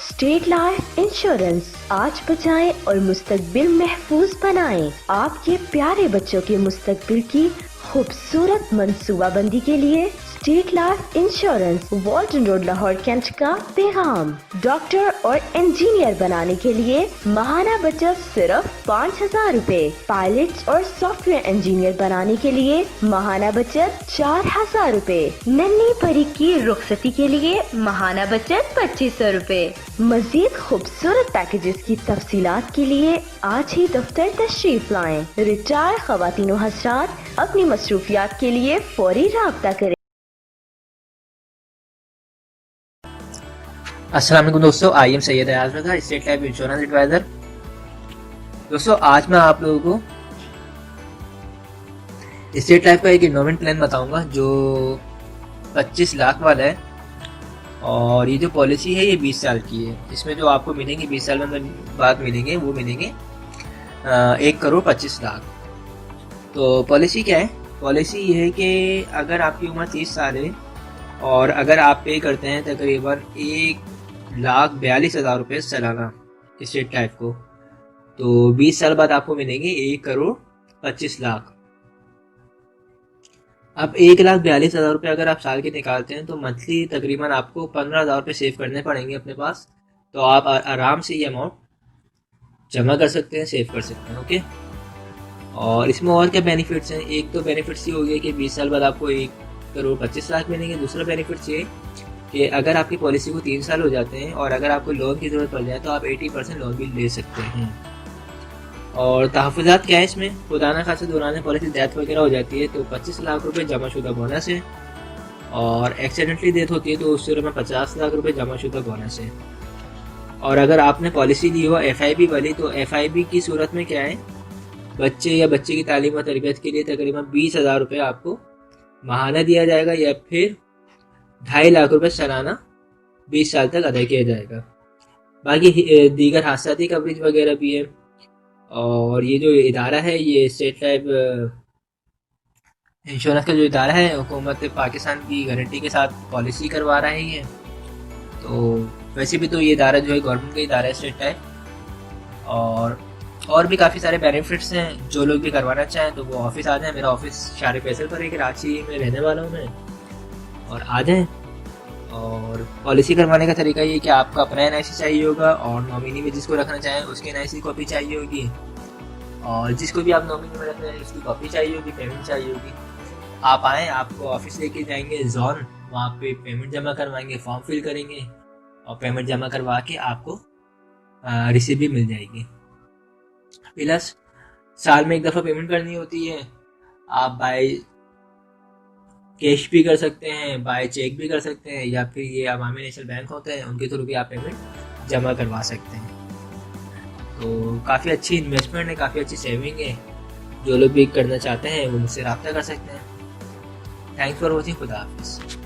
State life insurance. आज बचाएं और मुस्तकबिल महफूज बनाएं। आपके प्यारे बच्चों के मुस्तकबिल की खूबसूरत मंसूबाबंदी के लिए state life insurance, Walton road, Lahore, cantt का पैगाम। डॉक्टर और इंजीनियर बनाने के लिए माहाना बचत सिर्फ 5,000 रूपए। पायलट और सॉफ्टवेयर इंजीनियर बनाने के लिए माहाना बचत 4,000 रूपए। नन्ही परी की रुखसती के लिए माहाना बचत 2,500 रूपए। मजीद खूबसूरत पैकेजेस की तफसीलात के लिए आज ही दफ्तर तशरीफ लाएं। रिटायर ख़वातीन व हज़रात अपनी मसरूफियात के लिए फौरी राब्ता करें। अस्सलाम वालेकुम दोस्तों, I am Syed Ayaz Raza, state life insurance adviser. दोस्तों आज मैं आप लोगों को स्टेट लाइफ का एक इन्वेस्टमेंट प्लान बताऊंगा जो 25 लाख वाला है। और ये जो पॉलिसी है ये 20 साल की है। इसमें जो आपको मिलेंगे 20 साल में बाद मिलेंगे वो मिलेंगे 1,25,00,000। तो पॉलिसी क्या है? पॉलिसी ये है कि अगर आपकी उम्र 30 साल है और अगर आप पे करते हैं तकरीबन 1,42,000 रुपये सालाना स्टेट लाइफ को, तो 20 साल बाद आपको मिलेंगे 1,25,00,000। अब 1,42,000 रुपये अगर आप साल के निकालते हैं तो मंथली तकरीबन आपको 15,000 रुपये सेव करने पड़ेंगे अपने पास। तो आप आराम से ये अमाउंट जमा कर सकते हैं, सेव कर सकते हैं। ओके। और इसमें और क्या बेनिफिट्स हैं? एक तो बेनिफिट्स ये हो गया कि 20 साल बाद आपको 1,25,00,000 मिलेंगे। दूसरा बेनिफिट्स ये कि अगर आपकी पॉलिसी को 3 साल हो जाते हैं और अगर आपको लोन की ज़रूरत पड़ जाए तो आप 80% लोन भी ले सकते हैं। और तहफ़्फ़ुज़ात क्या है इसमें? खुदा न खास्ता दौरान पॉलिसी डेथ वगैरह हो जाती है तो 25 लाख रुपये जमाशुदा बोनस है। और एक्सीडेंटली डेथ होती है तो उस सूरत में 50 लाख रुपये जमाशुदा बोनस है। और अगर आपने पॉलिसी ली हो FIB वाली, तो FIB की सूरत में क्या है, बच्चे या बच्चे की तालीम और तरबियत के लिए तकरीबन 20,000 रुपये आपको माहाना दिया जाएगा या फिर 2.5 लाख रुपये सालाना 20 साल तक अदा किया जाएगा। बाकी दीगर हादसाती कवरेज वगैरह भी है। और ये जो इदारा है ये स्टेट लाइफ इंश्योरेंस का जो इदारा है हुकूमत पाकिस्तान की गारंटी के साथ पॉलिसी करवा रहा है ये। तो वैसे भी तो ये इदारा जो है गवर्नमेंट का इदारा है स्टेट लाइफ। और भी काफ़ी सारे बेनिफिट्स हैं। जो लोग भी करवाना चाहें तो वो ऑफिस आ जाएं। मेरा ऑफिस शार फैसल पर है, कराची में रहने वाला हूँ मैं, और आ जाएं। और पॉलिसी करवाने का तरीका ये कि आपको अपना NIC चाहिए होगा और नॉमिनी में जिसको रखना चाहें उसकी NIC कॉपी चाहिए होगी, और जिसको भी आप नॉमिनी में रखना चाहें उसकी कॉपी चाहिए होगी, पेमेंट चाहिए होगी। आप आएँ, आपको ऑफिस लेके जाएंगे जोन, वहाँ पे पेमेंट जमा करवाएंगे, फॉर्म फिल करेंगे और पेमेंट जमा करवा के आपको रिसीट भी मिल जाएगी। प्लस साल में एक दफ़ा पेमेंट करनी होती है। आप बाय कैश भी कर सकते हैं, बाय चेक भी कर सकते हैं, या फिर ये अवामी नेशनल बैंक होते हैं उनके थ्रू भी आप पेमेंट जमा करवा सकते हैं। तो काफ़ी अच्छी इन्वेस्टमेंट है, काफ़ी अच्छी सेविंग है। जो लोग भी करना चाहते हैं वो मुझसे रब्ता कर सकते हैं। Thanks for watching. खुदा हाफिज़।